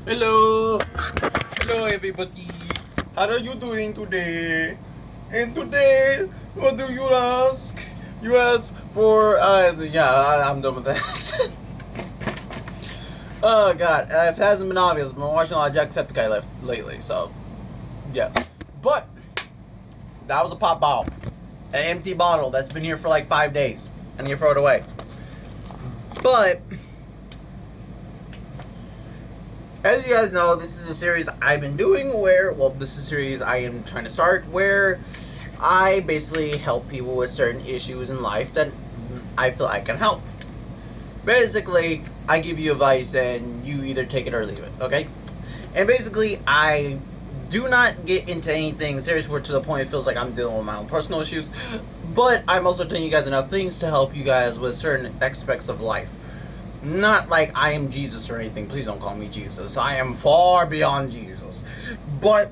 Hello, hello everybody. How are you doing today? And today, what do you ask? You ask for I'm done with that. Oh god, if it hasn't been obvious, I've been watching a lot of Jacksepticeye lately, so yeah. But that was a pop bottle, an empty bottle that's been here for like 5 days, and you throw it away. But as you guys know, this is a series I've been doing this is a series I am trying to start where I basically help people with certain issues in life that I feel I can help. Basically, I give you advice and you either take it or leave it, okay? And basically, I do not get into anything serious where to the point it feels like I'm dealing with my own personal issues, but I'm also telling you guys enough things to help you guys with certain aspects of life. Not like I am Jesus or anything. Please don't call me Jesus. I am far beyond Jesus. But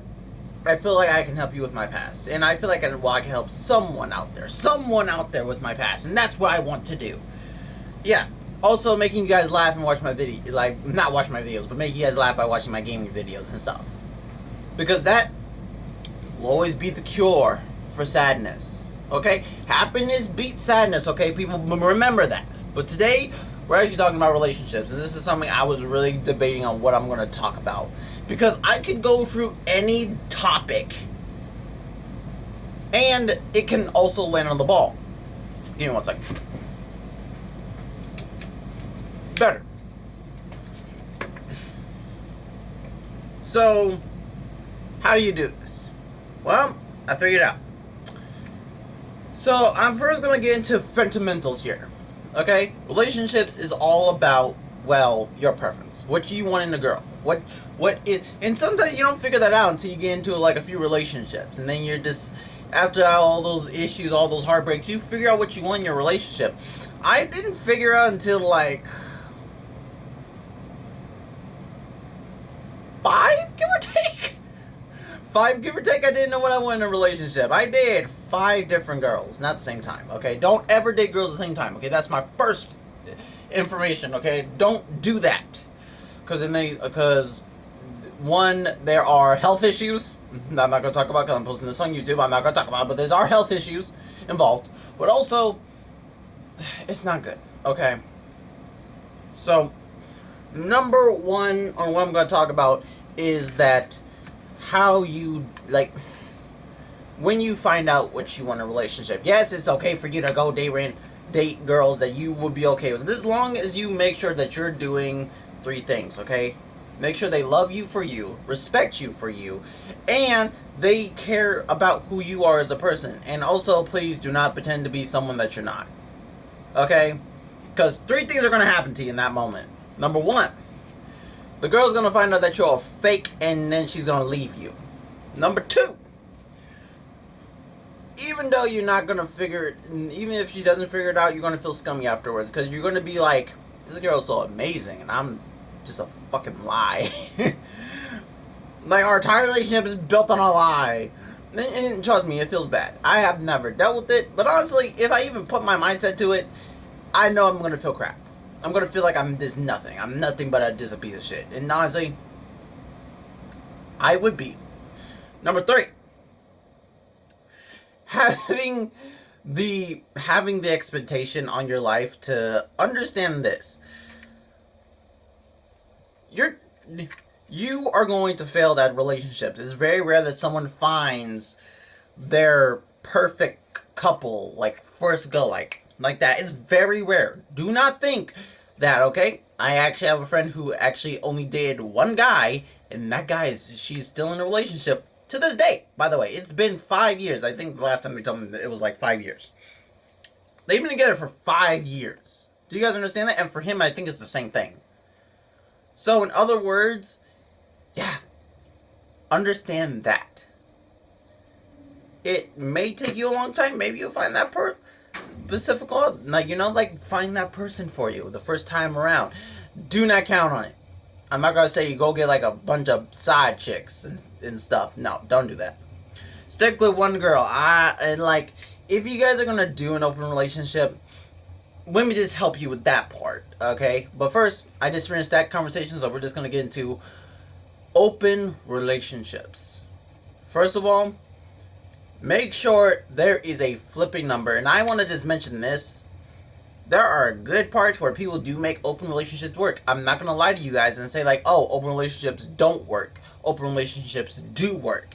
I feel like I can help you with my past. And I feel like I can help someone out there. Someone out there with my past. And that's what I want to do. Yeah. Also, making you guys laugh and watch my video. Like, not watch my videos, but make you guys laugh by watching my gaming videos and stuff. Because that will always be the cure for sadness. Okay? Happiness beats sadness, okay? People remember that. But today, we're actually talking about relationships, and this is something I was really debating on what I'm going to talk about. Because I could go through any topic, and it can also land on the ball. Give me one second. Better. So, how do you do this? Well, I figured it out. So, I'm first going to get into fundamentals here. Okay? Relationships is all about, well, your preference. What do you want in a girl? What is... And sometimes you don't figure that out until you get into, like, a few relationships. And then you're just... After all those issues, all those heartbreaks, you figure out what you want in your relationship. I didn't figure out until, like... 5, give or take? 5, give or take, I didn't know what I wanted in a relationship. I dated 5 different girls, not at the same time, okay? Don't ever date girls at the same time, okay? That's my first information, okay? Don't do that. Because, one, there are health issues. I'm not going to talk about because I'm posting this on YouTube. I'm not going to talk about it, but there are health issues involved. But also, it's not good, okay? So, number one on what I'm going to talk about is that how you, like, when you find out what you want in a relationship. Yes, it's okay for you to go date girls that you would be okay with, as long as you make sure that you're doing 3 things, okay? Make sure they love you for you, respect you for you, and they care about who you are as a person. And also, please do not pretend to be someone that you're not, okay? Because 3 things are going to happen to you in that moment. Number 1, the girl's going to find out that you're a fake, and then she's going to leave you. Number 2, even though you're not going to figure it, even if she doesn't figure it out, you're going to feel scummy afterwards. Because you're going to be like, this girl's so amazing, and I'm just a fucking lie. Like, our entire relationship is built on a lie. And trust me, it feels bad. I have never dealt with it. But honestly, if I even put my mindset to it, I know I'm going to feel crap. I'm going to feel like I'm just nothing. I'm nothing but just a piece of shit. And honestly, I would be. Number 3, having the expectation on your life to understand this. You are going to fail at relationships. It's very rare that someone finds their perfect couple, like, first go, like that. It's very rare. Do not think that, okay? I actually have a friend who actually only dated 1 guy, and that guy she's still in a relationship to this day. By the way, it's been 5 years. I think the last time we told me it was like 5 years. They've been together for 5 years. Do you guys understand that? And for him, I think it's the same thing. So, in other words, yeah, understand that. It may take you a long time. Maybe you'll find that specific, like, find that person for you the first time around. Do not count on it. I'm not going to say you go get, like, a bunch of side chicks and stuff. No, don't do that. Stick with 1 girl. If you guys are going to do an open relationship, let me just help you with that part, okay? But first, I just finished that conversation, so we're just going to get into Open relationships. First of all, make sure there is a flipping number. And I want to just mention this. There are good parts where people do make open relationships work. I'm not going to lie to you guys and say like, oh, open relationships don't work. Open relationships do work.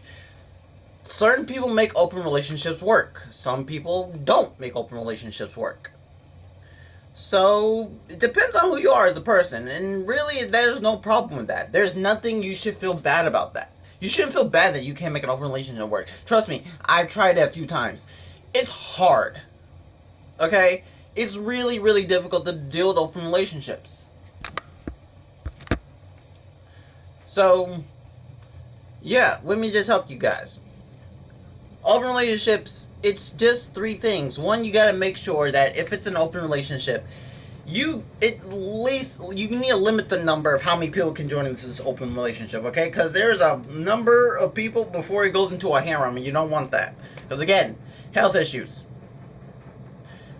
Certain people make open relationships work. Some people don't make open relationships work. So, it depends on who you are as a person. And really, there's no problem with that. There's nothing you should feel bad about that. You shouldn't feel bad that you can't make an open relationship work. Trust me, I've tried it a few times. It's hard. Okay? It's really, really difficult to deal with open relationships. So, yeah, let me just help you guys. Open relationships, it's just three things. One, you gotta make sure that if it's an open relationship, you need to limit the number of how many people can join into this open relationship, okay? Because there's a number of people before it goes into a harem, and you don't want that. Because again, health issues.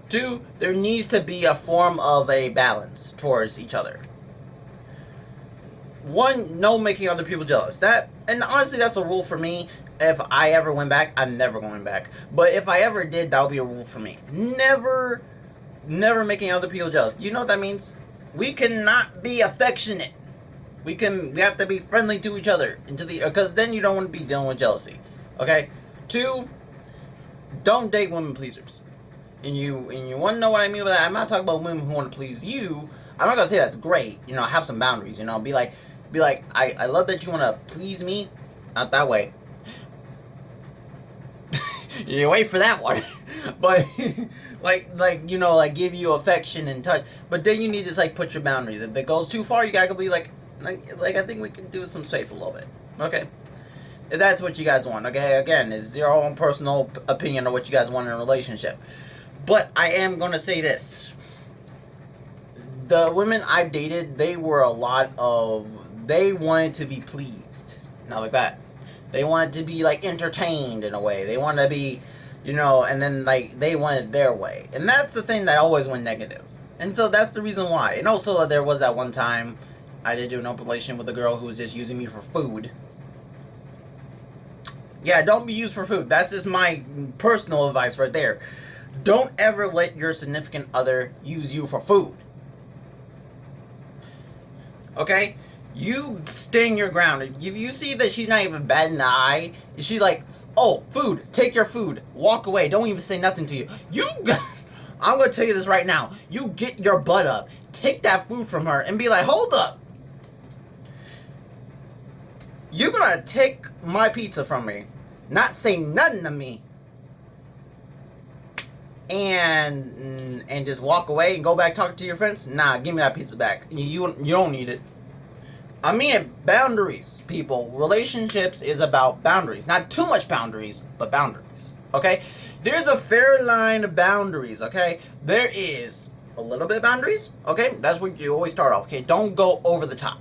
Two, there needs to be a form of a balance towards each other. One, no making other people jealous. And honestly, that's a rule for me. If I ever went back, I'm never going back. But if I ever did, that would be a rule for me. Never making other people jealous. You know what that means? We cannot be affectionate. We have to be friendly to each other because then you don't want to be dealing with jealousy. Okay? Two, don't date women pleasers. And you want to know what I mean by that? I'm not talking about women who want to please you. I'm not gonna say that's great. Have some boundaries. Be like, I love that you want to please me. Not that way. You wait for that one. But like give you affection and touch. But then you need to put your boundaries. If it goes too far, you gotta be like I think we can do some space a little bit. Okay? If that's what you guys want, okay? Again, it's your own personal opinion of what you guys want in a relationship. But I am gonna say this. The women I've dated, they wanted to be pleased. Not like that. They wanted to be entertained in a way. They wanted to be, and then they wanted their way. And that's the thing that always went negative. And so that's the reason why. And also there was that one time I did do an open relationship with a girl who was just using me for food. Yeah, don't be used for food. That's just my personal advice right there. Don't ever let your significant other use you for food. Okay? You stand your ground. If you see that she's not even batting an eye, she's like, oh, food, take your food, walk away, don't even say nothing to you. I'm going to tell you this right now. You get your butt up, take that food from her, and be like, hold up. You're going to take my pizza from me, not say nothing to me, and just walk away and go back talking to your friends? Nah, give me that pizza back. You don't need it. I mean, boundaries, people. Relationships is about boundaries. Not too much boundaries, but boundaries. Okay? There's a fair line of boundaries, okay? There is a little bit of boundaries, okay? That's what you always start off, okay? Don't go over the top.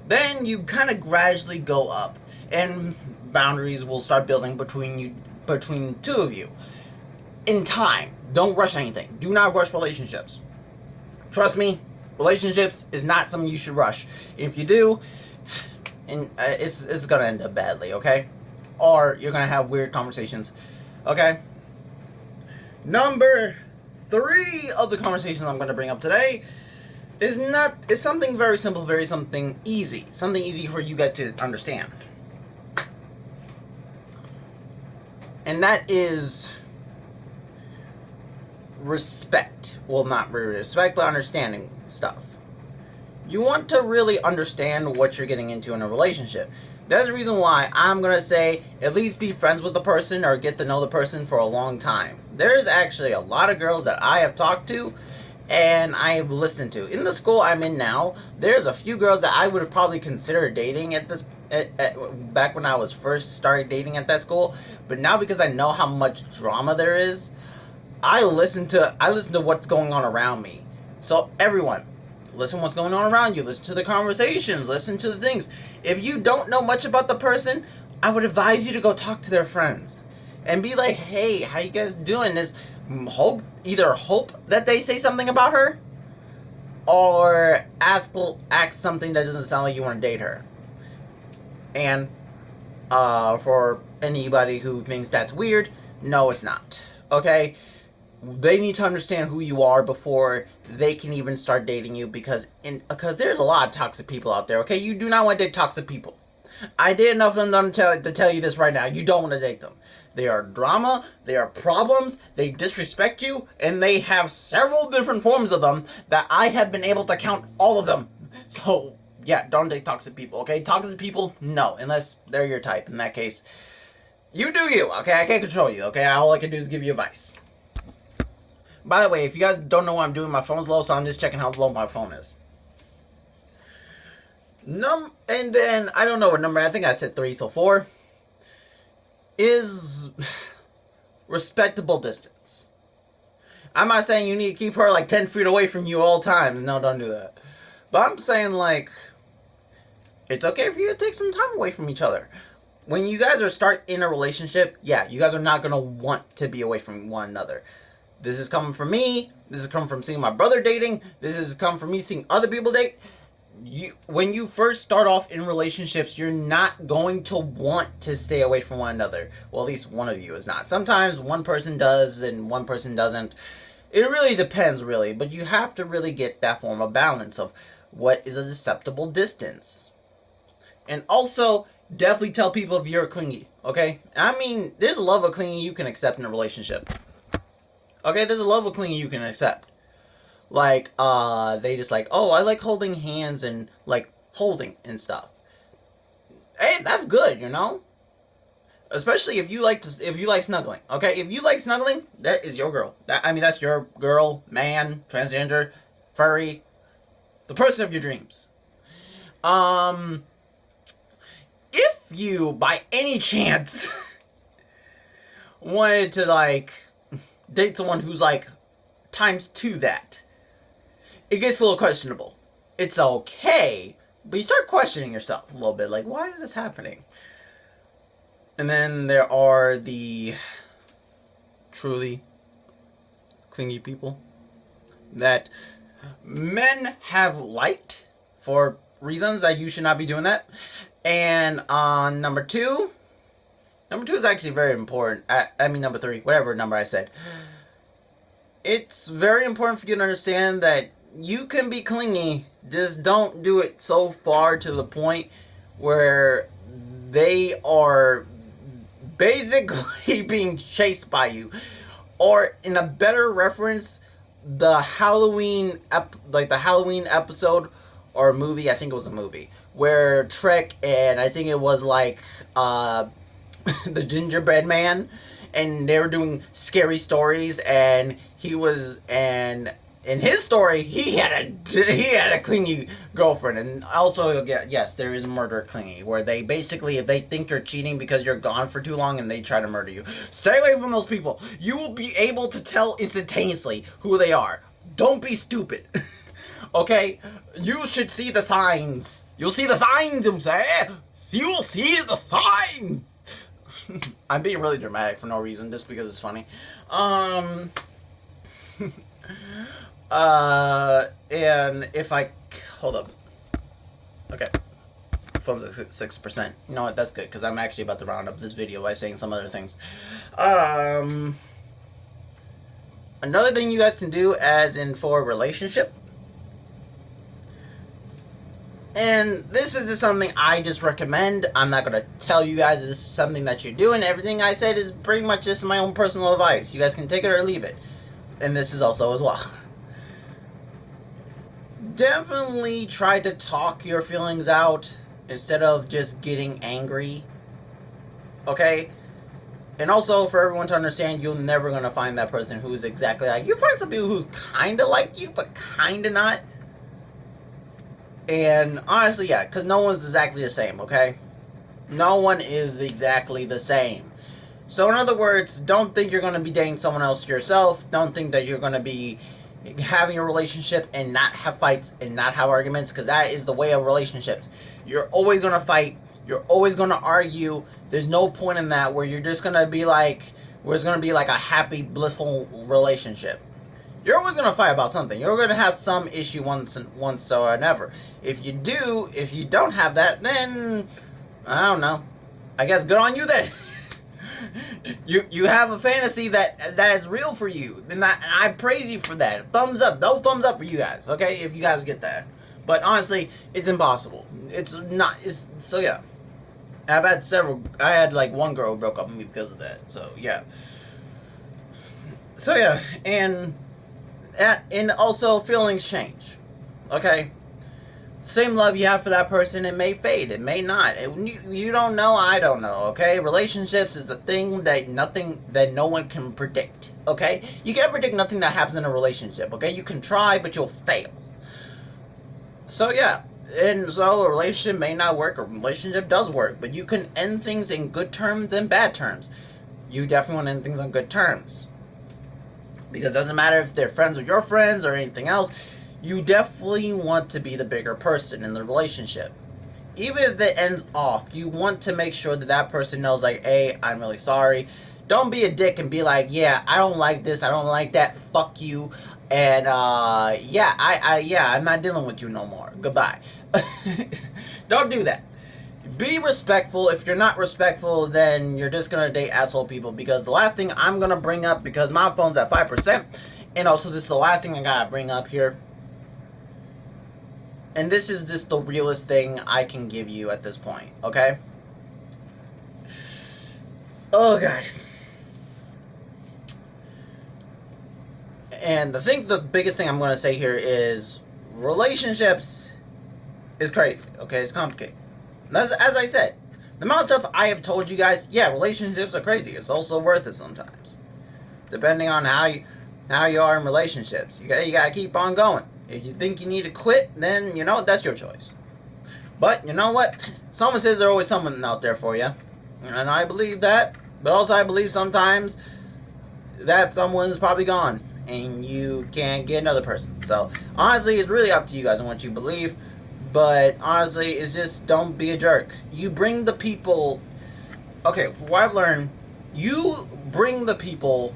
Then you kind of gradually go up, and boundaries will start building between two of you. In time. Don't rush anything. Do not rush relationships. Trust me. Relationships is not something you should rush. If you do, it's gonna end up badly, okay? Or you're gonna have weird conversations, okay? Number 3 of the conversations I'm gonna bring up today is something very simple, something easy for you guys to understand, and that is respect. Well, not really respect, but understanding stuff. You want to really understand what you're getting into in a relationship. That's the reason why I'm going to say at least be friends with the person or get to know the person for a long time. There's actually a lot of girls that I have talked to and I've listened to. In the school I'm in now, there's a few girls that I would have probably considered dating back when I was first started dating at that school. But now because I know how much drama there is, I listen to what's going on around me. So everyone, listen to what's going on around you. Listen to the conversations. Listen to the things. If you don't know much about the person, I would advise you to go talk to their friends and be like, hey, how you guys doing? Either hope that they say something about her or ask something that doesn't sound like you want to date her. And for anybody who thinks that's weird, no, it's not. Okay? They need to understand who you are before they can even start dating you, because there's a lot of toxic people out there. Okay? You do not want to date toxic people. I did enough of them to tell you this right now. You don't want to date them. They are drama, they are problems, they disrespect you, and they have several different forms of them that I have been able to count all of them. So, yeah, don't date toxic people, okay? Toxic people, no, unless they're your type. In that case, you do you, okay? I can't control you, okay? All I can do is give you advice. By the way, if you guys don't know what I'm doing, my phone's low, so I'm just checking how low my phone is. And then, I don't know what number, I think I said 3, so 4 is respectable distance. I'm not saying you need to keep her like 10 feet away from you all times. No, don't do that. But I'm saying, like, it's okay for you to take some time away from each other. When you guys start in a relationship, yeah, you guys are not going to want to be away from one another. This is coming from me. This is coming from seeing my brother dating. This is coming from me seeing other people date. When you first start off in relationships, you're not going to want to stay away from one another. Well, at least one of you is not. Sometimes one person does and one person doesn't. It really depends, really. But you have to really get that form of balance of what is a acceptable distance. And also, definitely tell people if you're clingy, okay? I mean, there's a level of clingy you can accept in a relationship. Okay, there's a level of clingy you can accept. Like, they just like, oh, I like holding hands and, like, holding and stuff. Hey, that's good, you know? Especially if you like snuggling, okay? If you like snuggling, that is your girl. That's your girl, man, transgender, furry, the person of your dreams. If you, by any chance, wanted to, like, date someone who's, like, times 2 that, it gets a little questionable. It's okay, but you start questioning yourself a little bit. Like, why is this happening? And then there are the truly clingy people that men have liked for reasons that you should not be doing that. And on number 2 is actually very important. Number 3, whatever number I said. It's very important for you to understand that you can be clingy, just don't do it so far to the point where they are basically being chased by you. Or in a better reference, the Halloween episode or movie, I think it was a movie, where Trek and I think it was like the gingerbread man, and they were doing scary stories, and in his story, he had a clingy girlfriend. And also, yes, there is murder clingy, where they basically, if they think you're cheating because you're gone for too long and they try to murder you, stay away from those people. You will be able to tell instantaneously who they are. Don't be stupid. Okay? You should see the signs. You'll see the signs, you say. You'll see the signs. I'm being really dramatic for no reason, just because it's funny. And if I... Hold up. Okay. Phone's at 6%. You know what? That's good, because I'm actually about to round up this video by saying some other things. Another thing you guys can do, as in for a relationship, and this is just something I just recommend. I'm not going to tell you guys this is something that you're doing. Everything I said is pretty much just my own personal advice. You guys can take it or leave it. And this is also as well. Definitely try to talk your feelings out instead of just getting angry. Okay? And also, for everyone to understand, you're never going to find that person who's exactly like you. Find some people who's kind of like you, but kind of not. And honestly, yeah, because no one's exactly the same, okay? No one is exactly the same. So in other words, don't think you're going to be dating someone else yourself. Don't think that you're going to be having a relationship and not have fights and not have arguments, because that is the way of relationships. You're always going to fight. You're always going to argue. There's no point in that where you're just going to be like, where it's going to be like a happy, blissful relationship. You're always going to fight about something. You're going to have some issue once or never. If you don't have that, then I don't know. I guess good on you then. You have a fantasy that is real for you, and I praise you for that. Thumbs up, no thumbs up for you guys. Okay, if you guys get that. But honestly, it's impossible. It's not. It's so yeah. I've had several. I had like one girl who broke up with me because of that. So yeah. So yeah, and also feelings change. Okay. Same love you have for that person, it may fade, it may not. You don't know, I don't know, okay? Relationships is the thing that no one can predict, okay? You can't predict nothing that happens in a relationship, okay? You can try, but you'll fail. So yeah, and so a relationship may not work, a relationship does work, but you can end things in good terms and bad terms. You definitely want to end things on good terms. Because it doesn't matter if they're friends with your friends or anything else, you definitely want to be the bigger person in the relationship. Even if it ends off, you want to make sure that that person knows, like, hey, I'm really sorry. Don't be a dick and be like, yeah, I don't like this, I don't like that, fuck you, and, yeah, I'm not dealing with you no more. Goodbye. Don't do that. Be respectful. If you're not respectful, then you're just gonna date asshole people, because the last thing I'm gonna bring up, because my phone's at 5%, and also this is the last thing I gotta bring up here. And this is just the realest thing I can give you at this point, okay? Oh, God. And the biggest thing I'm going to say here is relationships is crazy, okay? It's complicated. As I said, the amount of stuff I have told you guys, yeah, relationships are crazy. It's also worth it sometimes. Depending on how you are in relationships. You gotta keep on going. If you think you need to quit, then, you know, that's your choice. But, you know what? Someone says there's always someone out there for you. And I believe that. But also I believe sometimes that someone's probably gone. And you can't get another person. So, honestly, it's really up to you guys and what you believe. But, honestly, it's just don't be a jerk. You bring the people... Okay, what I've learned, you bring the people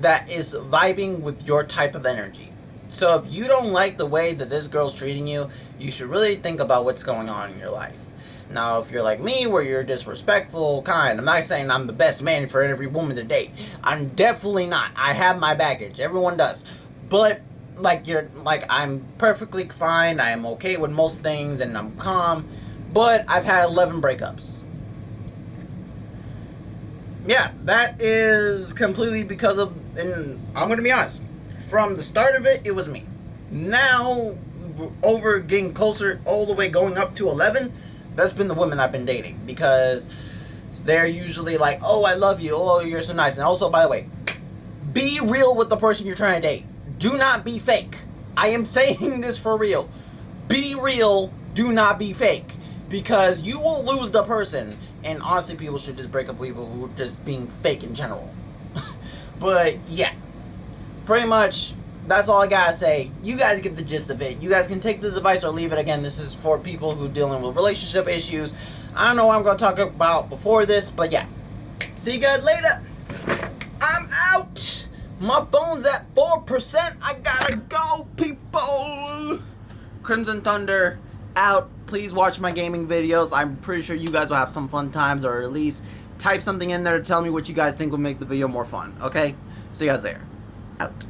that is vibing with your type of energy. So if you don't like the way that this girl's treating you, you should really think about what's going on in your life. Now, if you're like me, where you're disrespectful, kind, I'm not saying I'm the best man for every woman to date. I'm definitely not. I have my baggage. Everyone does. But, I'm perfectly fine. I am okay with most things, and I'm calm. But I've had 11 breakups. Yeah, that is completely because of, and I'm going to be honest, from the start of it, it was me. Now, over getting closer, all the way going up to 11, that's been the women I've been dating. Because they're usually like, oh, I love you. Oh, you're so nice. And also, by the way, be real with the person you're trying to date. Do not be fake. I am saying this for real. Be real. Do not be fake. Because you will lose the person. And honestly, people should just break up with people who are just being fake in general. But, yeah. Pretty much, that's all I gotta say. You guys get the gist of it. You guys can take this advice or leave it. Again, this is for people who are dealing with relationship issues. I don't know what I'm going to talk about before this, but yeah. See you guys later. I'm out. My phone's at 4%. I gotta go, people. Crimson Thunder out. Please watch my gaming videos. I'm pretty sure you guys will have some fun times, or at least type something in there to tell me what you guys think will make the video more fun. Okay? See you guys there. Out.